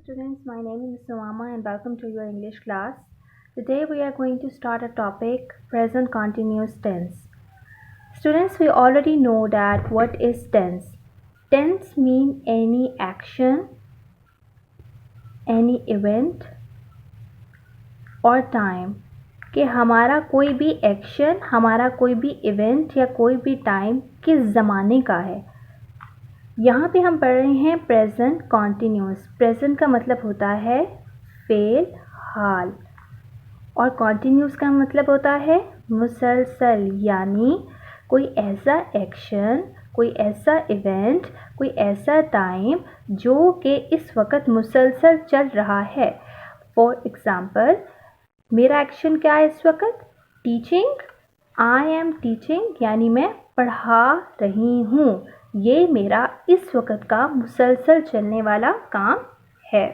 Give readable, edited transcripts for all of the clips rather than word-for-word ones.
students, my name is Sumama and welcome to your English class. Today we are going to start a topic, present continuous tense. Students, we already know that what is tense. Tense mean any action, any event or time कि हमारा कोई भी action, हमारा कोई भी event या कोई भी टाइम किस ज़माने का है। यहाँ पे हम पढ़ रहे हैं प्रेजेंट कॉन्टिन्यूस। प्रेजेंट का मतलब होता है फ़ेल हाल और कॉन्टिन्यूस का मतलब होता है मुसलसल, यानी कोई ऐसा एक्शन, कोई ऐसा इवेंट, कोई ऐसा टाइम जो कि इस वक्त मुसलसल चल रहा है। फॉर एग्ज़ाम्पल, मेरा एक्शन क्या है इस वक्त? टीचिंग। आई एम टीचिंग, यानी मैं पढ़ा रही हूँ। ये मेरा इस वक्त का मुसलसल चलने वाला काम है।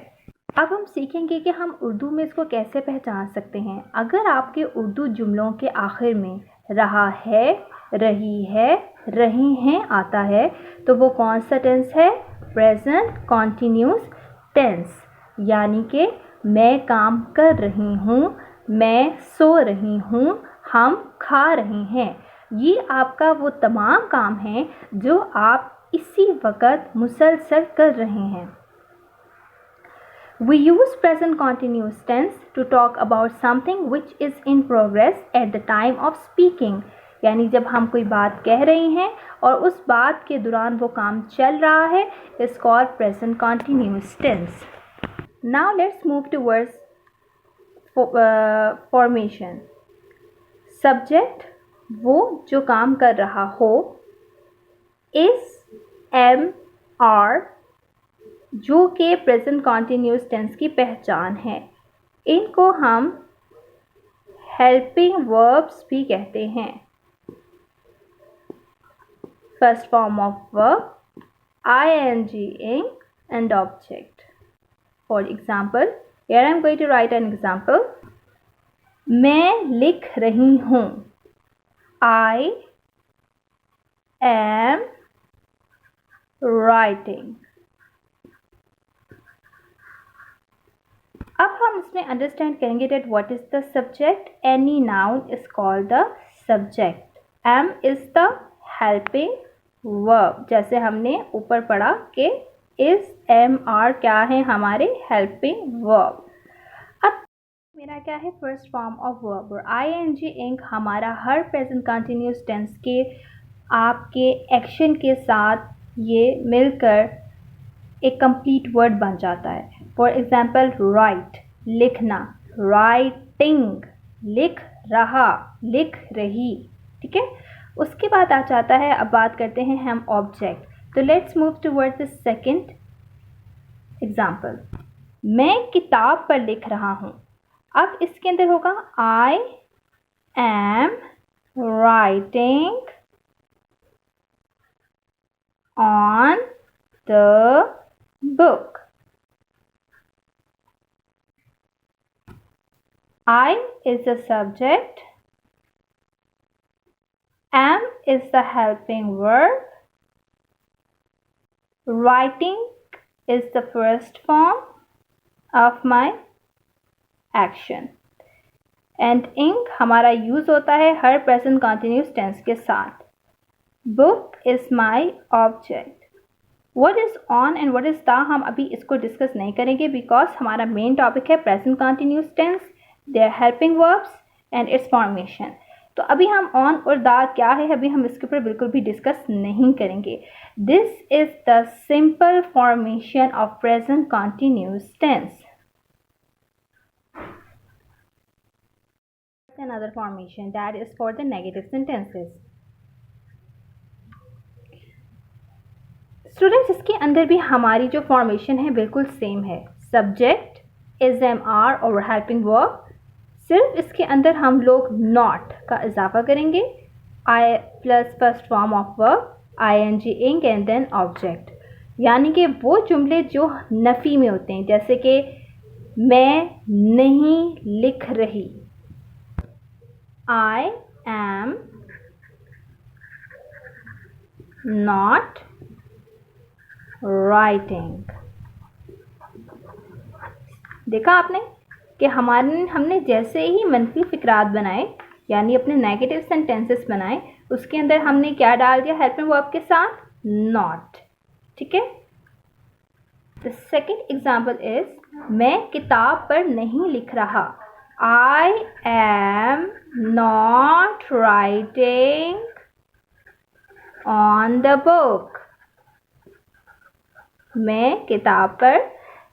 अब हम सीखेंगे कि हम उर्दू में इसको कैसे पहचान सकते हैं। अगर आपके उर्दू जुमलों के आखिर में रहा है, रही है, रहे हैं आता है, तो वो कौन सा टेंस है? Present continuous tense. यानी कि मैं काम कर रही हूँ, मैं सो रही हूँ, हम खा रहे हैं। ये आपका वो तमाम काम है जो आप इसी वक्त मुसलसल कर रहे हैं। We use present continuous tense to talk about something which is in progress at the time of speaking. यानी जब हम कोई बात कह रहे हैं और उस बात के दौरान वो काम चल रहा है, is called present continuous tense. Now let's move towards formation. Subject वो जो काम कर रहा हो, is, am, are जो कि प्रेजेंट कॉन्टिन्यूस टेंस की पहचान है। इनको हम हेल्पिंग वर्ब्स भी कहते हैं। First form of verb ing and object. For example, here I am going to write an example. मैं लिख रही हूँ। I am writing. अब हम इसमें अंडरस्टैंड करेंगे that what is the subject. Any noun is called the subject. Am is the helping verb. जैसे हमने ऊपर पढ़ा कि is, am, are क्या है हमारे helping verb. अब मेरा क्या है? First form of verb. और ing हमारा हर प्रेजेंट कंटिन्यूस टेंस के आपके एक्शन के साथ ये मिलकर एक कंप्लीट वर्ड बन जाता है। फॉर एग्जाम्पल, राइट लिखना, राइटिंग लिख रहा, लिख रही। ठीक है, उसके बाद आ जाता है, अब बात करते हैं हम ऑब्जेक्ट। तो let's move towards the second example. मैं किताब पर लिख रहा हूँ। अब इसके अंदर होगा I am writing on the book. I is the subject, am is the helping verb, writing is the first form of my action, and ing हमारा यूज होता है हर प्रेजेंट कंटिन्यूस टेंस के साथ। Book is my object. What is on and what is the हम अभी इसको discuss नहीं करेंगे बिकॉज हमारा मेन टॉपिक है present continuous tense, their helping verbs and its formation. तो अभी हम ऑन और द क्या है अभी हम इसके ऊपर बिल्कुल भी डिस्कस नहीं करेंगे। This is the simple formation of present continuous tense. Another formation that is for the negative sentences. Students, इसके अंदर भी हमारी जो फॉर्मेशन है बिल्कुल सेम है। सब्जेक्ट, इज, एम, आर और हेल्पिंग वर्ब। सिर्फ इसके अंदर हम लोग नॉट का इजाफा करेंगे। I plus first form of verb ing ing and then object. यानी कि वो जुमले जो नफ़ी में होते हैं, जैसे कि मैं नहीं लिख रही, आई एम नॉट writing. देखा आपने कि हमने जैसे ही मनफी फ़िक्रात बनाए, यानी अपने नेगेटिव सेंटेंसेस बनाए, उसके अंदर हमने क्या डाल दिया हेल्पिंग वर्ब के साथ? नॉट। ठीक है। द सेकेंड एग्जाम्पल इज मैं किताब पर नहीं लिख रहा। I am not writing on the book. मैं किताब पर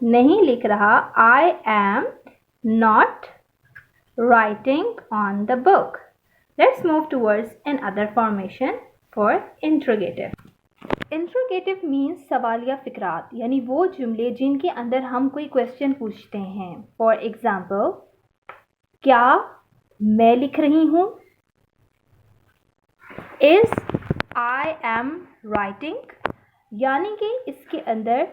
नहीं लिख रहा। I am not writing on the book. Let's move towards another formation for interrogative. Interrogative means सवालिया फ़िक्रात, यानी वो जुमले जिनके अंदर हम कोई क्वेश्चन पूछते हैं। For example, क्या मैं लिख रही हूँ? Is I am writing, यानी कि इसके अंदर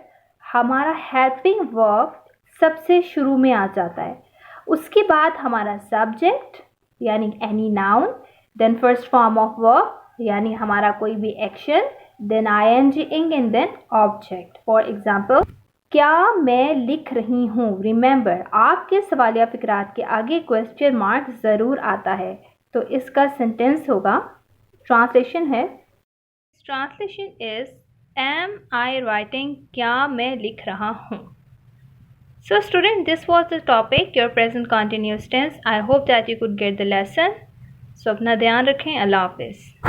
हमारा हेल्पिंग वर्ब सबसे शुरू में आ जाता है, उसके बाद हमारा सब्जेक्ट यानी any noun, then first form of verb यानी हमारा कोई भी action, then ing and then object. For example, क्या मैं लिख रही हूँ? रिमेंबर, आपके सवालिया फ़िक्रात के आगे क्वेश्चन मार्क ज़रूर आता है, तो इसका सेंटेंस होगा, ट्रांसलेशन है, translation is am I writing, क्या मैं लिख रहा हूँ। So student, this was the topic, your present continuous tense. I hope that you could get the lesson. So अपना ध्यान रखें। अल्लाह हाफिज़।